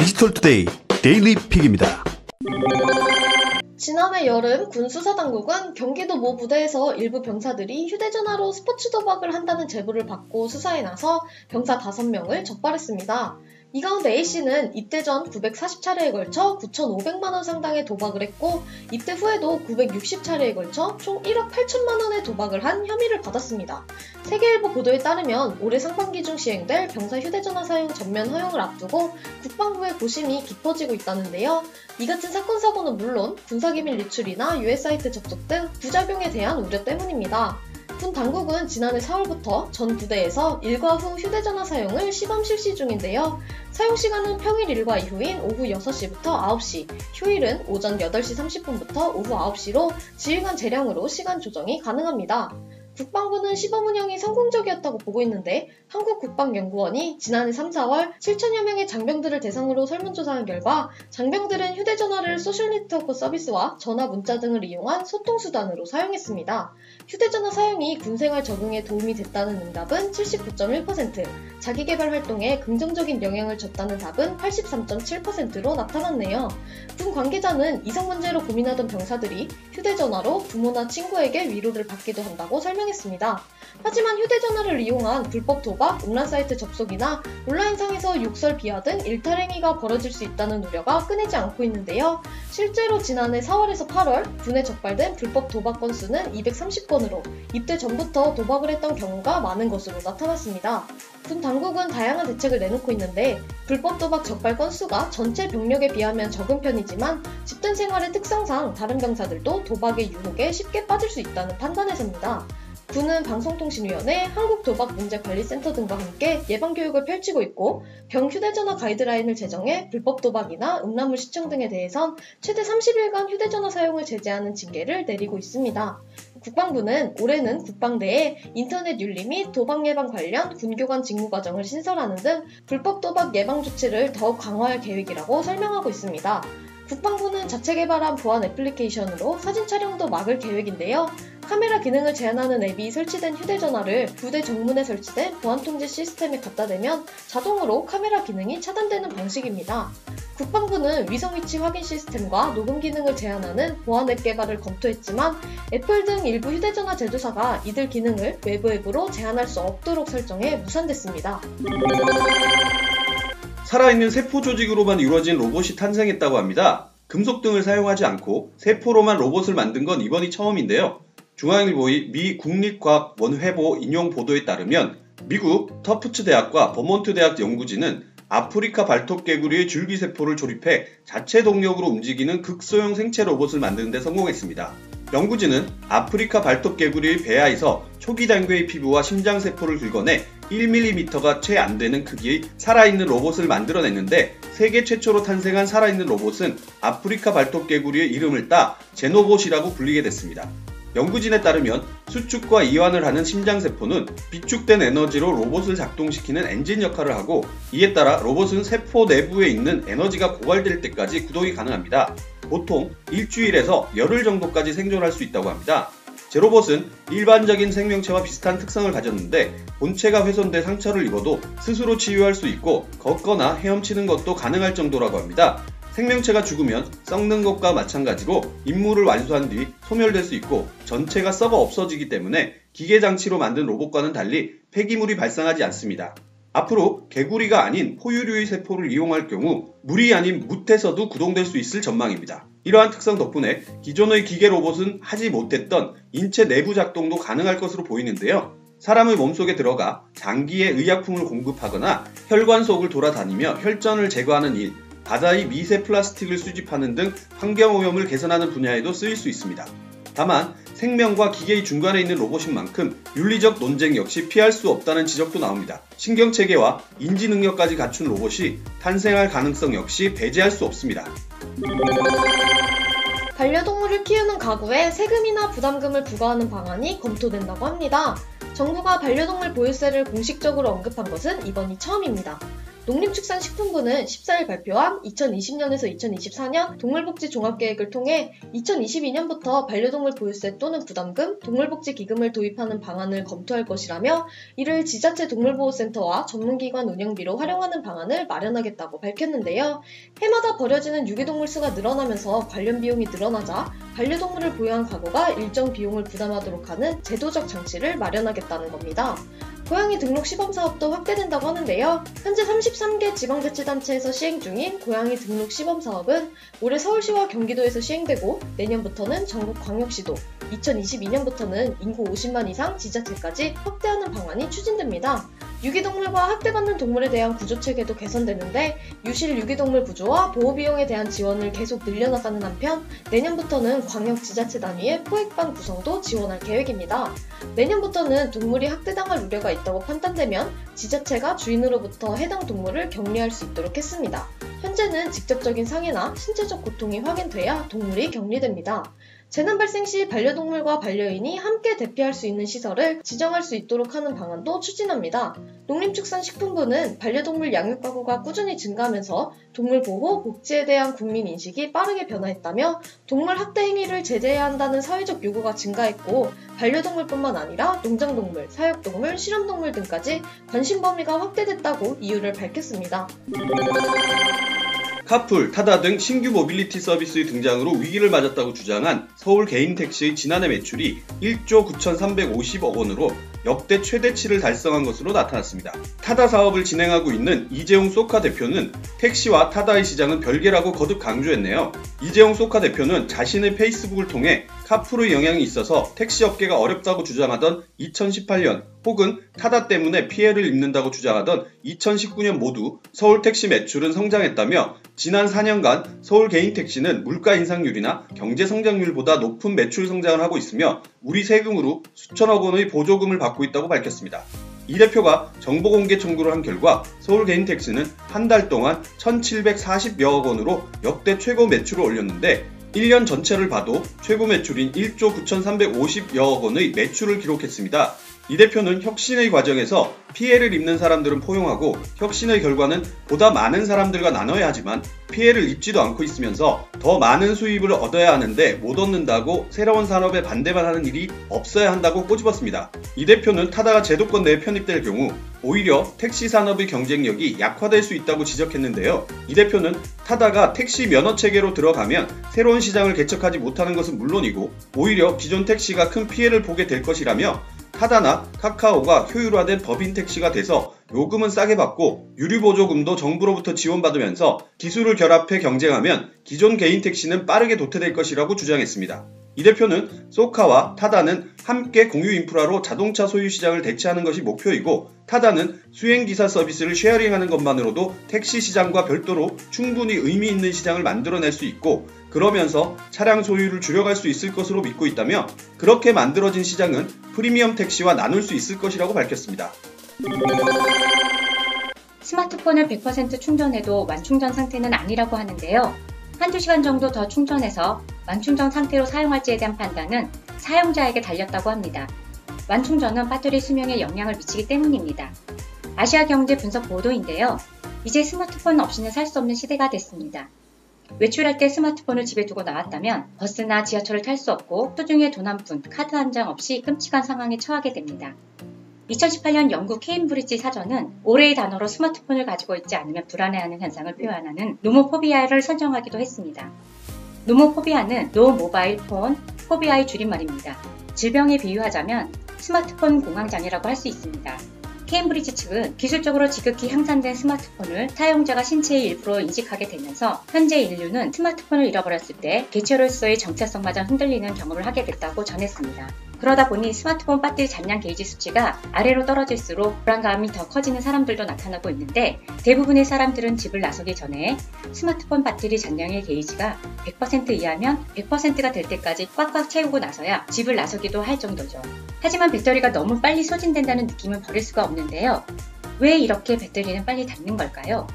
디지털투데이 데일리 픽입니다. 지난해 여름 군 수사당국은 경기도 모 부대에서 일부 병사들이 휴대전화로 스포츠 도박을 한다는 제보를 받고 수사에 나서 병사 5명을 적발했습니다. 이 가운데 A씨는 입대 전 940차례에 걸쳐 9,500만원 상당의 도박을 했고 입대 후에도 960차례에 걸쳐 총 1억 8천만원의 도박을 한 혐의를 받았습니다. 세계일보 보도에 따르면 올해 상반기 중 시행될 병사 휴대전화 사용 전면 허용을 앞두고 국방부의 고심이 깊어지고 있다는데요. 이 같은 사건 사고는 물론 군사기밀 유출이나 유해 사이트 접속 등 부작용에 대한 우려 때문입니다. 군 당국은 지난해 4월부터 전 부대에서 일과 후 휴대전화 사용을 시범 실시 중인데요. 사용시간은 평일 일과 이후인 오후 6시부터 9시, 휴일은 오전 8시 30분부터 오후 9시로 지휘관 재량으로 시간 조정이 가능합니다. 국방부는 시범 운영이 성공적이었다고 보고 있는데 한국국방연구원이 지난해 3, 4월 7천여 명의 장병들을 대상으로 설문조사한 결과 장병들은 휴대전화를 소셜네트워크 서비스와 전화 문자 등을 이용한 소통수단으로 사용했습니다. 휴대전화 사용이 군생활 적응에 도움이 됐다는 응답은 79.1%, 자기개발 활동에 긍정적인 영향을 줬다는 답은 83.7%로 나타났네요. 군 관계자는 이성 문제로 고민하던 병사들이 휴대전화로 부모나 친구에게 위로를 받기도 한다고 설명했습니다. 하지만 휴대전화를 이용한 불법 도박, 음란 사이트 접속이나 온라인상에서 욕설, 비하 등 일탈행위가 벌어질 수 있다는 우려가 끊이지 않고 있는데요. 실제로 지난해 4월에서 8월 군에 적발된 불법 도박 건수는 230건으로 입대 전부터 도박을 했던 경우가 많은 것으로 나타났습니다. 군 당국은 다양한 대책을 내놓고 있는데 불법 도박 적발 건수가 전체 병력에 비하면 적은 편이지만 집단 생활의 특성상 다른 병사들도 도박의 유혹에 쉽게 빠질 수 있다는 판단에서입니다. 군은 방송통신위원회, 한국도박문제관리센터 등과 함께 예방교육을 펼치고 있고 병 휴대전화 가이드라인을 제정해 불법 도박이나 음란물 시청 등에 대해선 최대 30일간 휴대전화 사용을 제재하는 징계를 내리고 있습니다. 국방부는 올해는 국방대에 인터넷 윤리 및 도박 예방 관련 군교관 직무과정을 신설하는 등 불법 도박 예방 조치를 더욱 강화할 계획이라고 설명하고 있습니다. 국방부는 자체 개발한 보안 애플리케이션으로 사진 촬영도 막을 계획인데요. 카메라 기능을 제한하는 앱이 설치된 휴대전화를 부대 정문에 설치된 보안통제 시스템에 갖다 대면 자동으로 카메라 기능이 차단되는 방식입니다. 국방부는 위성 위치 확인 시스템과 녹음 기능을 제한하는 보안 앱 개발을 검토했지만 애플 등 일부 휴대전화 제조사가 이들 기능을 외부 앱으로 제한할 수 없도록 설정해 무산됐습니다. 살아있는 세포 조직으로만 이루어진 로봇이 탄생했다고 합니다. 금속 등을 사용하지 않고 세포로만 로봇을 만든 건 이번이 처음인데요. 중앙일보의 미 국립과학원회보 인용 보도에 따르면 미국 터프츠 대학과 버몬트 대학 연구진은 아프리카 발톱개구리의 줄기세포를 조립해 자체 동력으로 움직이는 극소형 생체 로봇을 만드는 데 성공했습니다. 연구진은 아프리카 발톱개구리의 배아에서 초기 단계의 피부와 심장세포를 긁어내 1mm가 채 안 되는 크기의 살아있는 로봇을 만들어냈는데 세계 최초로 탄생한 살아있는 로봇은 아프리카 발톱개구리의 이름을 따 제노봇이라고 불리게 됐습니다. 연구진에 따르면 수축과 이완을 하는 심장세포는 비축된 에너지로 로봇을 작동시키는 엔진 역할을 하고 이에 따라 로봇은 세포 내부에 있는 에너지가 고갈될 때까지 구동이 가능합니다. 보통 일주일에서 열흘 정도까지 생존할 수 있다고 합니다. 제로봇은 일반적인 생명체와 비슷한 특성을 가졌는데 본체가 훼손돼 상처를 입어도 스스로 치유할 수 있고 걷거나 헤엄치는 것도 가능할 정도라고 합니다. 생명체가 죽으면 썩는 것과 마찬가지로 임무를 완수한 뒤 소멸될 수 있고 전체가 썩어 없어지기 때문에 기계장치로 만든 로봇과는 달리 폐기물이 발생하지 않습니다. 앞으로 개구리가 아닌 포유류의 세포를 이용할 경우 물이 아닌 묻에서도 구동될 수 있을 전망입니다. 이러한 특성 덕분에 기존의 기계 로봇은 하지 못했던 인체 내부 작동도 가능할 것으로 보이는데요. 사람의 몸속에 들어가 장기에 의약품을 공급하거나 혈관 속을 돌아다니며 혈전을 제거하는 일, 바다의 미세 플라스틱을 수집하는 등 환경오염을 개선하는 분야에도 쓰일 수 있습니다. 다만 생명과 기계의 중간에 있는 로봇인 만큼 윤리적 논쟁 역시 피할 수 없다는 지적도 나옵니다. 신경체계와 인지 능력까지 갖춘 로봇이 탄생할 가능성 역시 배제할 수 없습니다. 반려동물을 키우는 가구에 세금이나 부담금을 부과하는 방안이 검토된다고 합니다. 정부가 반려동물 보유세를 공식적으로 언급한 것은 이번이 처음입니다. 농림축산식품부는 14일 발표한 2020년에서 2024년 동물복지 종합계획을 통해 2022년부터 반려동물 보유세 또는 부담금, 동물복지기금을 도입하는 방안을 검토할 것이라며 이를 지자체 동물보호센터와 전문기관 운영비로 활용하는 방안을 마련하겠다고 밝혔는데요. 해마다 버려지는 유기동물 수가 늘어나면서 관련 비용이 늘어나자 반려동물을 보유한 가구가 일정 비용을 부담하도록 하는 제도적 장치를 마련하겠다는 겁니다. 고양이 등록 시범사업도 확대된다고 하는데요. 현재 33개 지방자치단체에서 시행 중인 고양이 등록 시범사업은 올해 서울시와 경기도에서 시행되고 내년부터는 전국 광역시도, 2022년부터는 인구 50만 이상 지자체까지 확대하는 방안이 추진됩니다. 유기동물과 학대받는 동물에 대한 구조체계도 개선되는데 유실 유기동물 구조와 보호비용에 대한 지원을 계속 늘려나가는 한편 내년부터는 광역지자체 단위의 포획반 구성도 지원할 계획입니다. 내년부터는 동물이 학대당할 우려가 있다고 판단되면 지자체가 주인으로부터 해당 동물을 격리할 수 있도록 했습니다. 현재는 직접적인 상해나 신체적 고통이 확인돼야 동물이 격리됩니다. 재난 발생 시 반려동물과 반려인이 함께 대피할 수 있는 시설을 지정할 수 있도록 하는 방안도 추진합니다. 농림축산식품부는 반려동물 양육 가구가 꾸준히 증가하면서 동물보호, 복지에 대한 국민 인식이 빠르게 변화했다며 동물 학대 행위를 제재해야 한다는 사회적 요구가 증가했고 반려동물뿐만 아니라 농장동물, 사육동물, 실험동물 등까지 관심 범위가 확대됐다고 이유를 밝혔습니다. 카풀, 타다 등 신규 모빌리티 서비스의 등장으로 위기를 맞았다고 주장한 서울 개인 택시의 지난해 매출이 1조 9,350억 원으로 역대 최대치를 달성한 것으로 나타났습니다. 타다 사업을 진행하고 있는 이재용 소카 대표는 택시와 타다의 시장은 별개라고 거듭 강조했네요. 이재용 소카 대표는 자신의 페이스북을 통해 카풀의 영향이 있어서 택시 업계가 어렵다고 주장하던 2018년 혹은 타다 때문에 피해를 입는다고 주장하던 2019년 모두 서울 택시 매출은 성장했다며 지난 4년간 서울 개인 택시는 물가 인상률이나 경제 성장률보다 높은 매출 성장을 하고 있으며 우리 세금으로 수천억 원의 보조금을 받고 있다고 밝혔습니다. 이 대표가 정보 공개 청구를 한 결과 서울 개인 택시는 한 달 동안 1,740여억 원으로 역대 최고 매출을 올렸는데 1년 전체를 봐도 최고 매출인 1조 9,350여억 원의 매출을 기록했습니다. 이 대표는 혁신의 과정에서 피해를 입는 사람들은 포용하고 혁신의 결과는 보다 많은 사람들과 나눠야 하지만 피해를 입지도 않고 있으면서 더 많은 수입을 얻어야 하는데 못 얻는다고 새로운 산업에 반대만 하는 일이 없어야 한다고 꼬집었습니다. 이 대표는 타다가 제도권 내에 편입될 경우 오히려 택시 산업의 경쟁력이 약화될 수 있다고 지적했는데요. 이 대표는 타다가 택시 면허 체계로 들어가면 새로운 시장을 개척하지 못하는 것은 물론이고 오히려 기존 택시가 큰 피해를 보게 될 것이라며 타다나 카카오가 효율화된 법인 택시가 돼서 요금은 싸게 받고 유류보조금도 정부로부터 지원받으면서 기술을 결합해 경쟁하면 기존 개인 택시는 빠르게 도태될 것이라고 주장했습니다. 이 대표는 소카와 타다는 함께 공유 인프라로 자동차 소유 시장을 대체하는 것이 목표이고 타다는 수행기사 서비스를 쉐어링하는 것만으로도 택시 시장과 별도로 충분히 의미 있는 시장을 만들어낼 수 있고 그러면서 차량 소유를 줄여갈 수 있을 것으로 믿고 있다며 그렇게 만들어진 시장은 프리미엄 택시와 나눌 수 있을 것이라고 밝혔습니다. 스마트폰을 100% 충전해도 완충전 상태는 아니라고 하는데요. 한두 시간 정도 더 충전해서 완충전 상태로 사용할지에 대한 판단은 사용자에게 달렸다고 합니다. 완충전은 배터리 수명에 영향을 미치기 때문입니다. 아시아경제 분석 보도인데요. 이제 스마트폰 없이는 살 수 없는 시대가 됐습니다. 외출할 때 스마트폰을 집에 두고 나왔다면 버스나 지하철을 탈 수 없고 소중에 돈 한 푼, 카드 한 장 없이 끔찍한 상황에 처하게 됩니다. 2018년 영국 케임브리지 사전은 올해의 단어로 스마트폰을 가지고 있지 않으면 불안해하는 현상을 표현하는 노모포비아를 선정하기도 했습니다. 노모포비아는 노 모바일 폰 포비아의 줄임말입니다. 질병에 비유하자면 스마트폰 공황장애라고 할 수 있습니다. 케임브리지 측은 기술적으로 지극히 향상된 스마트폰을 사용자가 신체의 일부로 인식하게 되면서 현재 인류는 스마트폰을 잃어버렸을 때 개체로서의 정체성마저 흔들리는 경험을 하게 됐다고 전했습니다. 그러다 보니 스마트폰 배터리 잔량 게이지 수치가 아래로 떨어질수록 불안감이 더 커지는 사람들도 나타나고 있는데 대부분의 사람들은 집을 나서기 전에 스마트폰 배터리 잔량의 게이지가 100% 이하면 100%가 될 때까지 꽉꽉 채우고 나서야 집을 나서기도 할 정도죠. 하지만 배터리가 너무 빨리 소진된다는 느낌은 버릴 수가 없는데요. 왜 이렇게 배터리는 빨리 닳는 걸까요?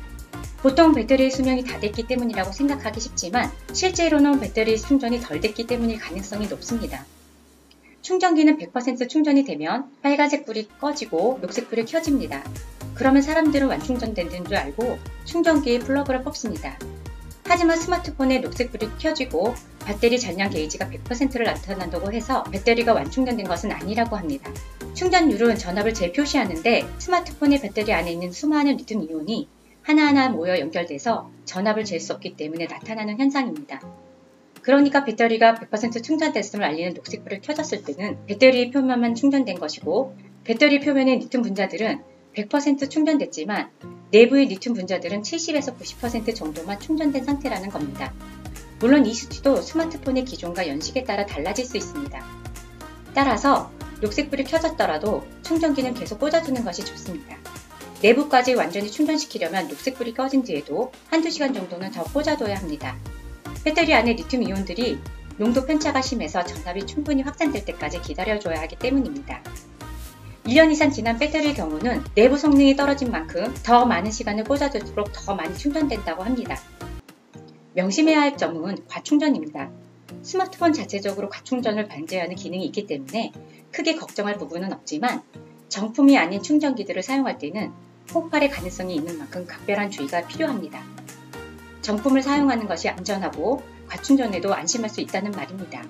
보통 배터리의 수명이 다 됐기 때문이라고 생각하기 쉽지만 실제로는 배터리 충전이 덜 됐기 때문일 가능성이 높습니다. 충전기는 100% 충전이 되면 빨간색 불이 꺼지고 녹색 불이 켜집니다. 그러면 사람들은 완충전된 줄 알고 충전기의 플러그를 뽑습니다. 하지만 스마트폰의 녹색 불이 켜지고 배터리 잔량 게이지가 100%를 나타난다고 해서 배터리가 완충전된 것은 아니라고 합니다. 충전율은 전압을 재표시하는데 스마트폰의 배터리 안에 있는 수많은 리튬 이온이 하나하나 모여 연결돼서 전압을 잴 수 없기 때문에 나타나는 현상입니다. 그러니까 배터리가 100% 충전됐음을 알리는 녹색불이 켜졌을 때는 배터리 표면만 충전된 것이고 배터리 표면의 리튬 분자들은 100% 충전됐지만 내부의 리튬 분자들은 70에서 90% 정도만 충전된 상태라는 겁니다. 물론 이 수치도 스마트폰의 기종과 연식에 따라 달라질 수 있습니다. 따라서 녹색불이 켜졌더라도 충전기는 계속 꽂아두는 것이 좋습니다. 내부까지 완전히 충전시키려면 녹색불이 꺼진 뒤에도 한두 시간 정도는 더 꽂아둬야 합니다. 배터리 안에 리튬 이온들이 농도 편차가 심해서 전압이 충분히 확산될 때까지 기다려줘야 하기 때문입니다. 1년 이상 지난 배터리의 경우는 내부 성능이 떨어진 만큼 더 많은 시간을 꽂아둘수록 더 많이 충전된다고 합니다. 명심해야 할 점은 과충전입니다. 스마트폰 자체적으로 과충전을 방지하는 기능이 있기 때문에 크게 걱정할 부분은 없지만 정품이 아닌 충전기들을 사용할 때는 폭발의 가능성이 있는 만큼 각별한 주의가 필요합니다. 정품을 사용하는 것이 안전하고 과충전에도 안심할 수 있다는 말입니다.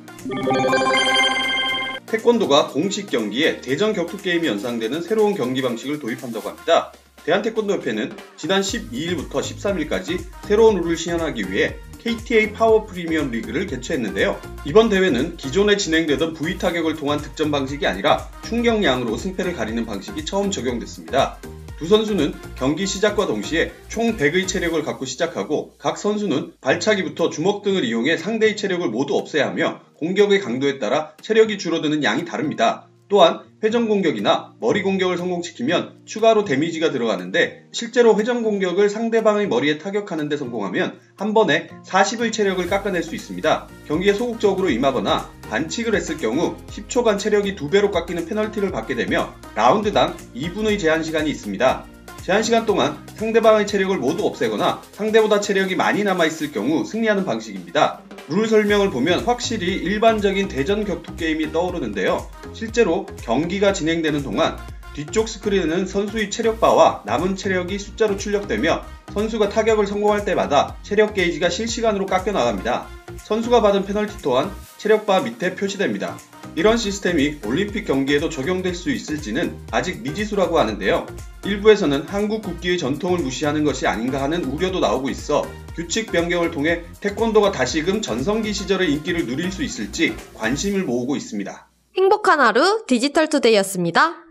태권도가 공식 경기에 대전 격투 게임이 연상되는 새로운 경기 방식을 도입한다고 합니다. 대한태권도협회는 지난 12일부터 13일까지 새로운 룰을 시연하기 위해 KTA 파워 프리미엄 리그를 개최했는데요. 이번 대회는 기존에 진행되던 부위 타격을 통한 득점 방식이 아니라 충격량으로 승패를 가리는 방식이 처음 적용됐습니다. 두 선수는 경기 시작과 동시에 총 100의 체력을 갖고 시작하고 각 선수는 발차기부터 주먹 등을 이용해 상대의 체력을 모두 없애야 하며 공격의 강도에 따라 체력이 줄어드는 양이 다릅니다. 또한 회전 공격이나 머리 공격을 성공시키면 추가로 데미지가 들어가는데 실제로 회전 공격을 상대방의 머리에 타격하는 데 성공하면 한 번에 40의 체력을 깎아낼 수 있습니다. 경기에 소극적으로 임하거나 반칙을 했을 경우 10초간 체력이 2배로 깎이는 페널티를 받게 되며 라운드당 2분의 제한 시간이 있습니다. 제한 시간 동안 상대방의 체력을 모두 없애거나 상대보다 체력이 많이 남아있을 경우 승리하는 방식입니다. 룰 설명을 보면 확실히 일반적인 대전 격투 게임이 떠오르는데요. 실제로 경기가 진행되는 동안 뒤쪽 스크린에는 선수의 체력바와 남은 체력이 숫자로 출력되며 선수가 타격을 성공할 때마다 체력 게이지가 실시간으로 깎여 나갑니다. 선수가 받은 페널티 또한 체력바 밑에 표시됩니다. 이런 시스템이 올림픽 경기에도 적용될 수 있을지는 아직 미지수라고 하는데요. 일부에서는 한국 국기의 전통을 무시하는 것이 아닌가 하는 우려도 나오고 있어 규칙 변경을 통해 태권도가 다시금 전성기 시절의 인기를 누릴 수 있을지 관심을 모으고 있습니다. 행복한 하루 디지털투데이였습니다.